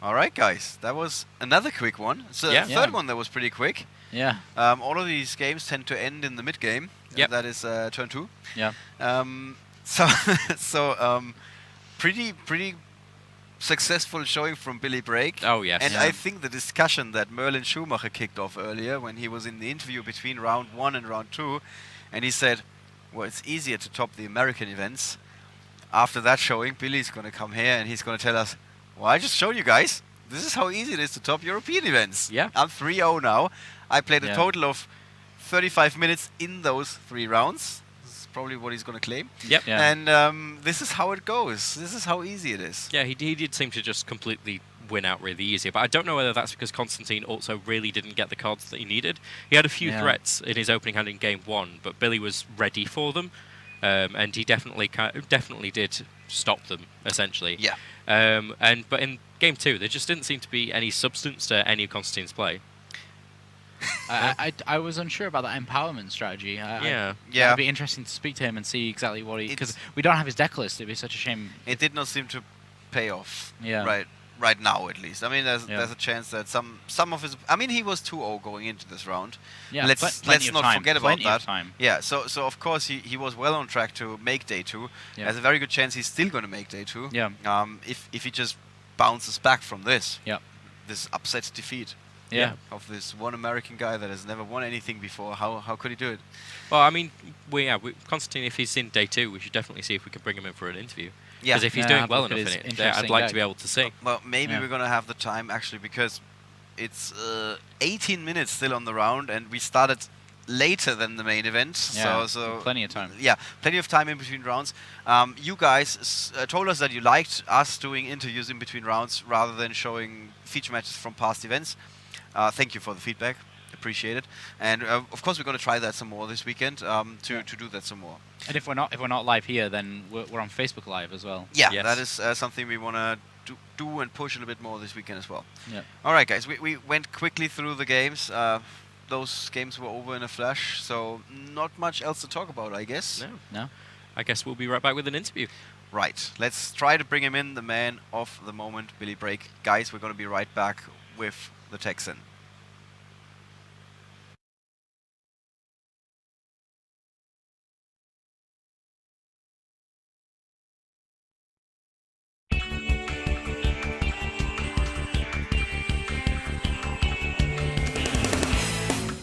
All right, guys. That was another quick one. So the third one that was pretty quick. Yeah. All of these games tend to end in the mid game. Yep. That is turn 2. Yeah. Pretty successful showing from Billy Brake. Oh, yes. And Yeah. I think the discussion that Merlin Schumacher kicked off earlier when he was in the interview between round 1 and round 2, and he said, well, it's easier to top the American events. After that showing, Billy's going to come here and he's going to tell us, well, I just showed you guys. This is how easy it is to top European events. Yeah. I'm 3-0 now. I played a Yeah. total of 35 minutes in those 3 rounds. This is probably what he's going to claim. Yep. Yeah. And this is how it goes. This is how easy it is. Yeah, he did seem to just completely win out really easy. But I don't know whether that's because Constantine also really didn't get the cards that he needed. He had a few threats in his opening hand in game 1, but Billy was ready for them. And he definitely did stop them, essentially. Yeah. But in game 2, there just didn't seem to be any substance to any of Constantine's play. I was unsure about that empowerment strategy. Yeah. It'd be interesting to speak to him and see exactly what he... Because we don't have his deck list. It'd be such a shame. It did not seem to pay off. Yeah. Right now, at least. I mean, there's Yeah. a chance that some of his... I mean, he was 2-0 going into this round. Yeah, Let's plenty of not time. forget about Plenty that. of time. Yeah, so of course he was well on track to make day 2. Yeah. There's a very good chance he's still going to make day 2. Yeah. If he just bounces back from this. Yeah. This upset defeat. Yeah. Of this one American guy that has never won anything before. How could he do it? Well, I mean, Constantine, if he's in day 2, we should definitely see if we can bring him in for an interview. Yeah. Because if he's Yeah, doing have a well look at enough his in it, I'd interesting like deck. to be able to see. Well, maybe Yeah. we're going to have the time, actually, because it's 18 minutes still on the round, and we started later than the main event. Yeah, So plenty of time. Yeah, plenty of time in between rounds. You guys told us that you liked us doing interviews in between rounds rather than showing feature matches from past events. Thank you for the feedback. Appreciate it. And of course, we're going to try that some more this weekend to do that some more. And if we're not live here, then we're on Facebook Live as well. Yeah, Yes. that is something we want to do and push a little bit more this weekend as well. Yeah. All right, guys, we went quickly through the games. Those games were over in a flash, so not much else to talk about, I guess. No. I guess we'll be right back with an interview. Right, let's try to bring him in, the man of the moment, Billy Brake. Guys, we're going to be right back with the Texan.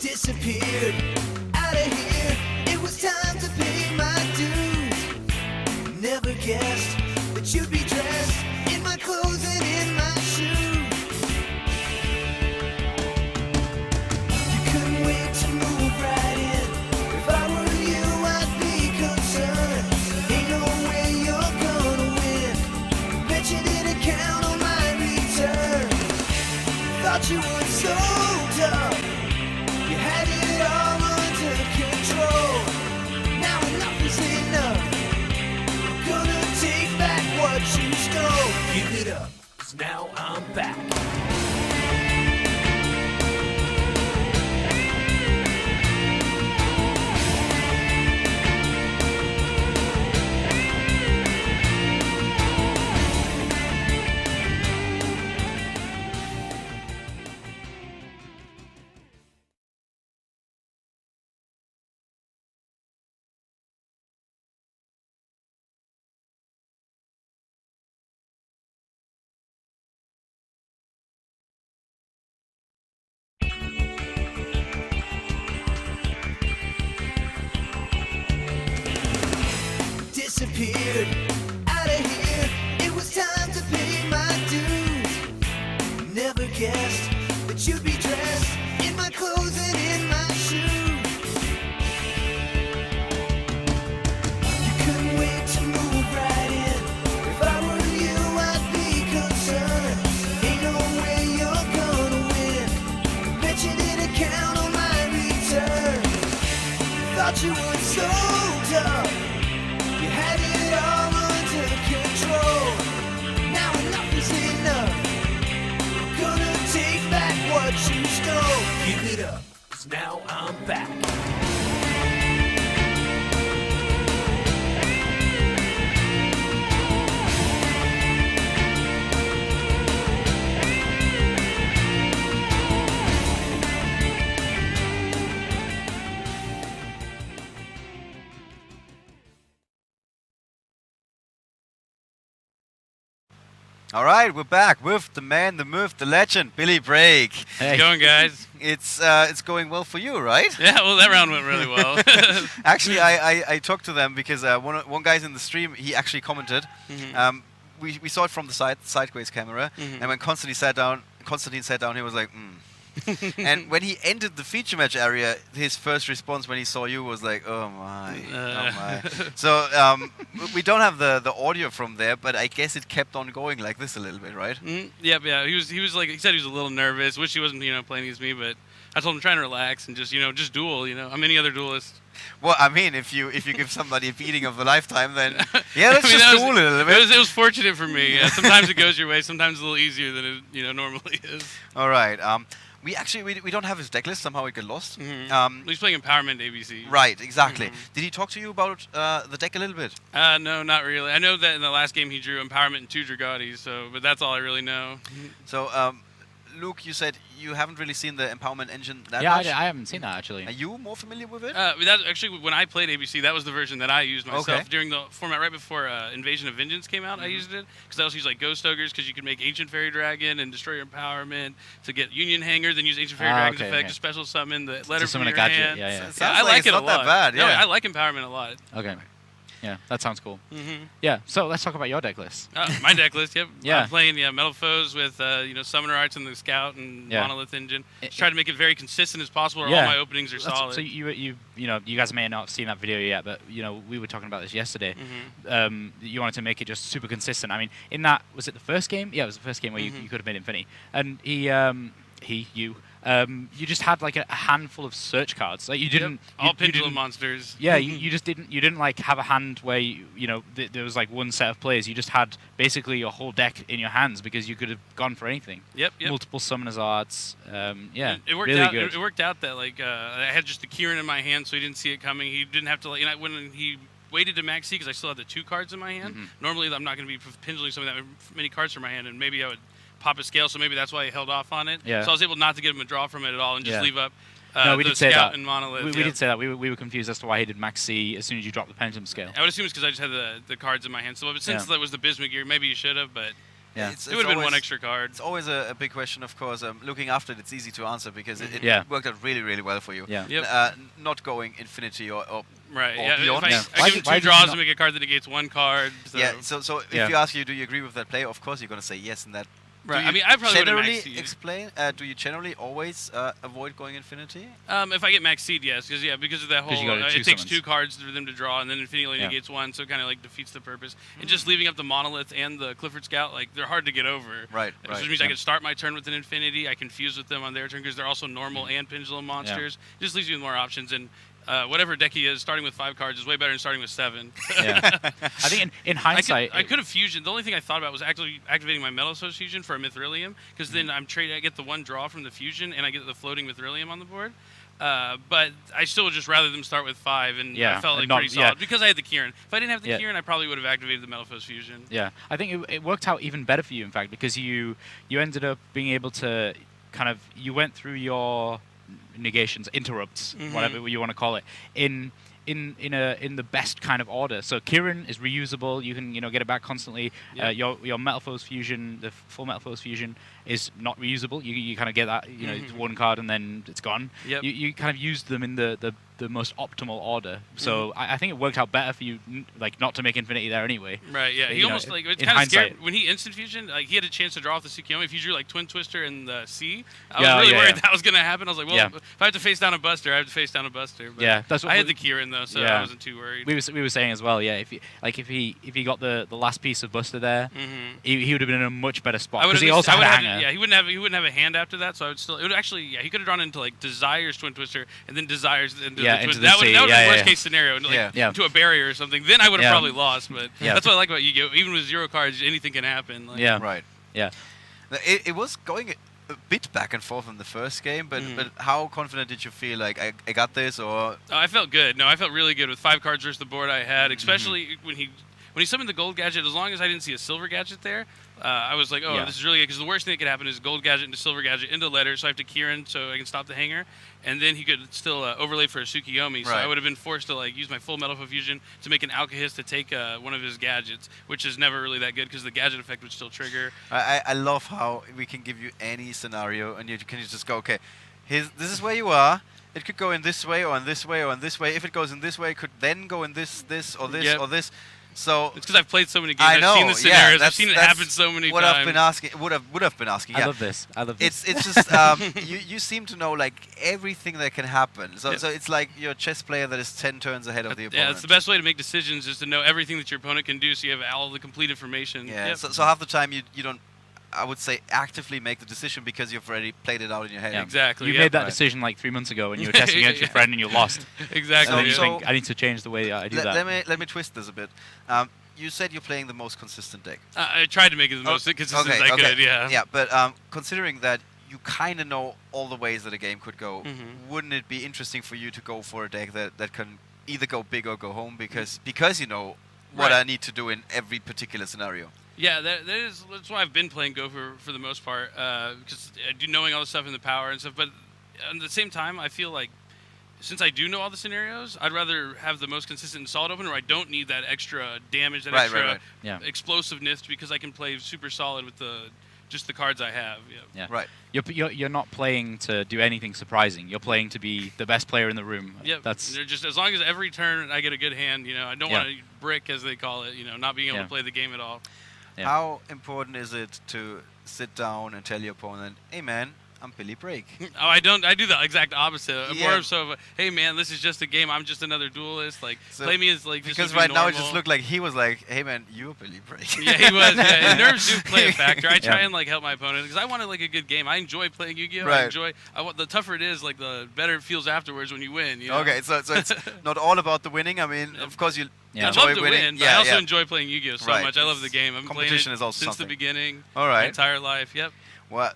Disappeared out of here. It was time to pay my dues. Never guessed that you'd be dressed in my clothes and in my shoes. You couldn't wait to move right in. If I were you, I'd be concerned. Ain't no way you're gonna win. Bet you didn't count on my return. Thought you were so tough. You had it all under control. Now enough is enough. I'm gonna take back what you stole. Give it up, 'cause now I'm back. Disappeared out of here. It was time to pay my dues. Never guessed that you'd be dressed in my clothes and in my shoes. You couldn't wait to move right in. If I were you, I'd be concerned. Ain't no way you're gonna win. Bet you didn't count on my return. Thought you were so tough. You had it all under control. Now enough is enough. Gonna take back what you stole. Give it up, 'cause now I'm back. All right, we're back with the man, the myth, the legend, Billy Brake. Hey. How's it going, guys? It's going well for you, right? Yeah, well, that round went really well. Actually, I talked to them because one guy's in the stream. He actually commented. Mhm. We saw it from the sideways camera, Mhm. and when Constantine sat down, he was like, And when he entered the feature match area, his first response when he saw you was like, "Oh my, oh my." So we don't have the audio from there, but I guess it kept on going like this a little bit, right? Yep, yeah. He was like, he said he was a little nervous. Wish he wasn't, playing against me, but I told him trying to relax and just duel. I'm any other duelist. Well, I mean, if you give somebody a beating of a lifetime, then yeah, let's I mean, just that duel a little bit. It was fortunate for me. Sometimes it goes your way. Sometimes it's a little easier than it normally is. All right. We don't have his deck list. Somehow it got lost. He's playing Empowerment ABC. Right, exactly. Mhm. Did he talk to you about the deck a little bit? No, not really. I know that in the last game he drew Empowerment and 2 Dragatis, but that's all I really know. So, Luke, you said you haven't really seen the Empowerment engine that Yeah, much. I haven't seen that actually. Are you more familiar with it? That actually, when I played ABC, that was the version that I used myself Okay. during the format right before Invasion of Vengeance came out. I used it because I also used like Ghost Ogres because you could make Ancient Fairy Dragon and destroy your Empowerment to get Union Hanger, then use Ancient Fairy Dragon's okay, effect okay. to special summon the letter from summon a your gadget, hand. yeah. Sounds I like like it's it not a that lot. bad, No, yeah. I like Empowerment a lot. Okay. Yeah, that sounds cool. hmm Yeah, so let's talk about your deck list. My deck list, yep. Yeah. I'm playing Metal Foes with Summoner Arts and the Scout and Yeah. Monolith Engine. Just try to make it very consistent as possible, or Yeah. all my openings are That's- solid. So you guys may not have seen that video yet, but we were talking about this yesterday. Mhm. You wanted to make it just super consistent. I mean, in that, was it the first game? Yeah, it was the first game where you could have made Infinity, and you just had like a handful of search cards. Like you didn't all you Pendulum didn't- monsters. Yeah, you just didn't like have a hand where there was like one set of players. You just had basically your whole deck in your hands because you could have gone for anything. Yep. Multiple summoners arts. Yeah, It worked really out. good. It worked out that I had just the Kieran in my hand, so he didn't see it coming. He didn't have to when he waited to max C because I still had the 2 cards in my hand. Mhm. Normally, I'm not going to be pendulum some of that many cards from my hand, and maybe I would pop a scale. So maybe that's why he held off on it. Yeah. So I was able not to give him a draw from it at all, and just Yeah. leave up. No, we the did say Scout that. and Monolith. We yeah. did say that. We were confused as to why he did max C as soon as you dropped the pendulum scale. I would assume it's because I just had the cards in my hand. So but since Yeah. that was the Bismuth gear, maybe you should have, but Yeah. it would have been one always- extra card. It's always a big question, of course. Looking after it, it's easy to answer because it Yeah. worked out really, really well for you. Yeah. Yep. Not going Infinity or Right. or Yeah. beyond. If Yeah. I Why give did- him why 2 did you draws not- to make a card that negates 1 card. So. yeah. So if Yeah. you ask you, do you agree with that play? Of course, you're gonna say yes in that. Right. Do I mean, I probably would have generally max seed. explain. Do you generally always avoid going Infinity? If I get max seed, yes, because of that 'Cause whole. you go to two It takes summons. 2 cards for them to draw, and then Infinity only Yeah. negates 1, so it kind of like defeats the purpose. And just leaving up the Monolith and the Clifford Scout, like they're hard to get over. Right. Which Right. means I can start my turn with an Infinity. I can fuse with them on their turn because they're also normal and Pendulum monsters. Just leaves you with more options. And whatever deck he is, starting with 5 cards is way better than starting with 7. Yeah. I think in hindsight, I could have fusion. The only thing I thought about was actually activating my Metal Source fusion for a Mithrilium, because then I get the 1 draw from the fusion, and I get the floating Mithrilium on the board. But I still would just rather them start with 5, and Yeah, I felt like and not- pretty solid yeah. because I had the Kieran. If I didn't have the Yeah. Kieran, I probably would have activated the Metal Foes fusion. Yeah, I think it worked out even better for you, in fact, because you ended up being able to you went through your negations, interrupts, Mhm. whatever you want to call it, in the best kind of order. So Kieran is reusable; you can get it back constantly. Yep. Your Metal Foes fusion, the full Metal Foes fusion, is not reusable. You kind of get that it's 1 card and then it's gone. Yep. You kind of used them in the most optimal order. So I think it worked out better for you, not to make Infinity there anyway. Right, yeah. He You know, almost it's in kind of hindsight. scared when he instant fusion. Like he had a chance to draw off the Tsukiyomi. If he drew like Twin Twister and the C, I was Yeah, really yeah, worried yeah. that was gonna happen. I was like, well, Yeah. if I have to face down a Buster, I have to face down a Buster. But Yeah, that's what I had we- the Kieran though, so Yeah. I wasn't too worried. We were saying as well, yeah. If he got the last piece of Buster there, Mhm. he would have been in a much better spot I would because have he also had a hanger. yeah, he wouldn't have a hand after that, so I would still. It would actually, yeah, he could have drawn into like Desires Twin Twister and then Desires into Yeah, the into Twin. the That would C, be yeah, worst yeah. case scenario, like, Yeah. Yeah. to a barrier or something. Then I would have Yeah. probably lost, but Yeah. that's what I like about Yu-Gi-Oh. Even with 0 cards, anything can happen. Like, Yeah. Right. Yeah. It was going a bit back and forth in the first game, but how confident did you feel? Like I got this, or I felt good. No, I felt really good with 5 cards versus the board I had, especially when he when he summoned the gold gadget, as long as I didn't see a silver gadget there, I was like, oh, Yeah. this is really good. Because the worst thing that could happen is gold gadget into silver gadget into letter, so I have to Kieran so I can stop the hanger. And then he could still overlay for a Tsukiyomi, so Right. I would have been forced to like use my full Metal Fusion to make an Alkahist to take one of his gadgets, which is never really that good because the gadget effect would still trigger. I love how we can give you any scenario and you can just go, okay, this is where you are. It could go in this way or in this way or in this way. If it goes in this way, it could then go in this or this Yep. or this. So It's because I've played so many games. I know, I've seen the scenarios. I've that's- seen it that's happen so many what times. I've been asking, would have been asking. I Yeah, love this. I love this. it's just you seem to know like everything that can happen. So Yeah. so it's like you're a chess player that is 10 turns ahead of the opponent. Yeah, it's the best way to make decisions is to know everything that your opponent can do, so you have all the complete information. Yeah. Yep. So half the time you don't, I would say, actively make the decision because you've already played it out in your head. Yeah. Exactly. You yep. made that Right. decision like 3 months ago when you were testing against your Yeah. friend and you lost. Exactly. And then you So- think, I need to change the way I do that. Let me twist this a bit. You said you're playing the most consistent deck. I tried to make it the most consistent as I could. Yeah. Yeah, but considering that you kind of know all the ways that a game could go, wouldn't it be interesting for you to go for a deck that can either go big or go home because you know what Right. I need to do in every particular scenario? Yeah, that's why I've been playing Go for the most part, because I do knowing all the stuff in the power and stuff. But at the same time, I feel like since I do know all the scenarios, I'd rather have the most consistent solid opener where I don't need that extra damage, that Right, extra right, right. Yeah. explosiveness, because I can play super solid with just the cards I have. Yeah. Yeah. Right. You're not playing to do anything surprising. You're playing to be the best player in the room. Yep. That's They're just as long as every turn I get a good hand, I don't Yeah. want to brick as they call it, not being able Yeah. to play the game at all. Yeah. How important is it to sit down and tell your opponent, "Hey man, I'm Billy Break"? Oh, I don't. I do the exact opposite. I'm Yeah. more so of a, hey man, this is just a game. I'm just another duelist. Like So- play me as like just Because be right now it just normal. looked like he was like, "Hey man, you're Billy Break." Yeah, he was. Yeah, and nerves do play a factor. I try Yeah. and like help my opponent because I want like a good game. I enjoy playing Yu-Gi-Oh. Right. I enjoy. The tougher it is, like the better it feels afterwards when you win. You know? Okay, so it's not all about the winning. I mean, of course you Yeah. I enjoy love to winning. win, but yeah, I also yeah. enjoy playing Yu-Gi-Oh so Right. much. I love the game. I've been playing Competition it is also since something. the beginning. All My right. entire life. Yep. Well,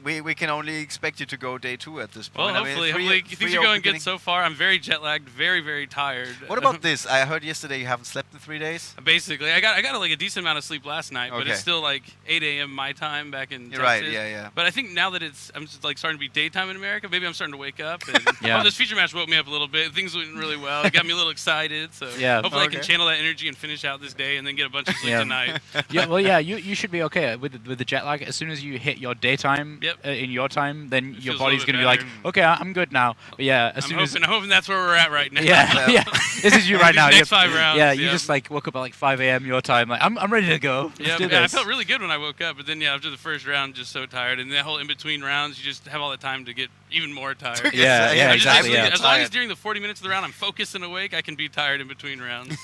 we can only expect you to go day 2 at this Well, point. hopefully, I mean, hopefully things are going good so far. I'm very jet lagged, very, very tired. What about this? I heard yesterday you haven't slept in 3 days. Basically, I got like a decent amount of sleep last night, but Okay. it's still like 8 a.m. my time back in You're Texas. right. Yeah. But I think now that I'm just, like starting to be daytime in America, maybe I'm starting to wake up. And Yeah. this feature match woke me up a little bit. Things went really well. It got me a little excited. So Yeah. hopefully I can Okay. channel that energy and finish out this day and then get a bunch of sleep Yeah. tonight. yeah. Well, yeah. You should be okay with the jet lag. As soon as you hit your daytime Yep. in your time, then It your feels a body's little going to bit be like, better. okay, I'm good now. But yeah, as I'm soon as hoping that's where we're at right now. yeah, yeah. This is you right These now. next You're- 5 rounds, Yeah, you yeah. just like woke up at like 5 a.m. your time. Like I'm ready to go. Let's Yeah, do I this. felt really good when I woke up, but then after the first round, just so tired, and that whole in between rounds, you just have all the time to get even more tired. Yeah, yeah, I just exactly. basically- Yeah. As long as Tired. during the 40 minutes of the round I'm focused and awake, I can be tired in between rounds.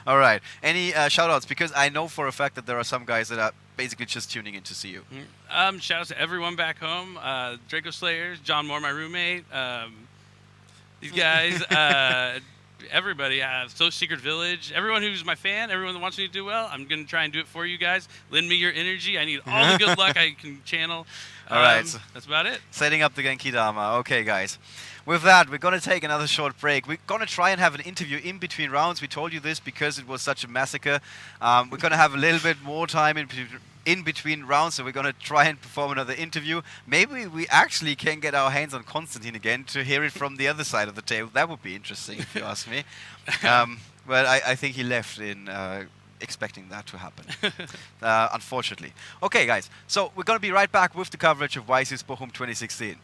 All right. Any shout-outs? Because I know for a fact that there are some guys that are basically just tuning in to see you. Shout out to everyone back home, Draco Slayers, John Moore, my roommate, these guys, everybody, So Secret Village, everyone who's my fan, everyone that wants me to do well. I'm gonna try and do it for you guys. Lend me your energy. I need all the good luck I can channel. All right. That's about it. Setting up the Genki Dama. Okay, guys. With that, we're going to take another short break. We're going to try and have an interview in between rounds. We told you this because it was such a massacre. We're going to have a little bit more time in between rounds, so we're going to try and perform another interview. Maybe we actually can get our hands on Konstantin again to hear it from the other side of the table. That would be interesting, if you ask me. But I think he left in expecting that to happen, unfortunately. Okay, guys. So we're going to be right back with the coverage of YCS Bochum 2016.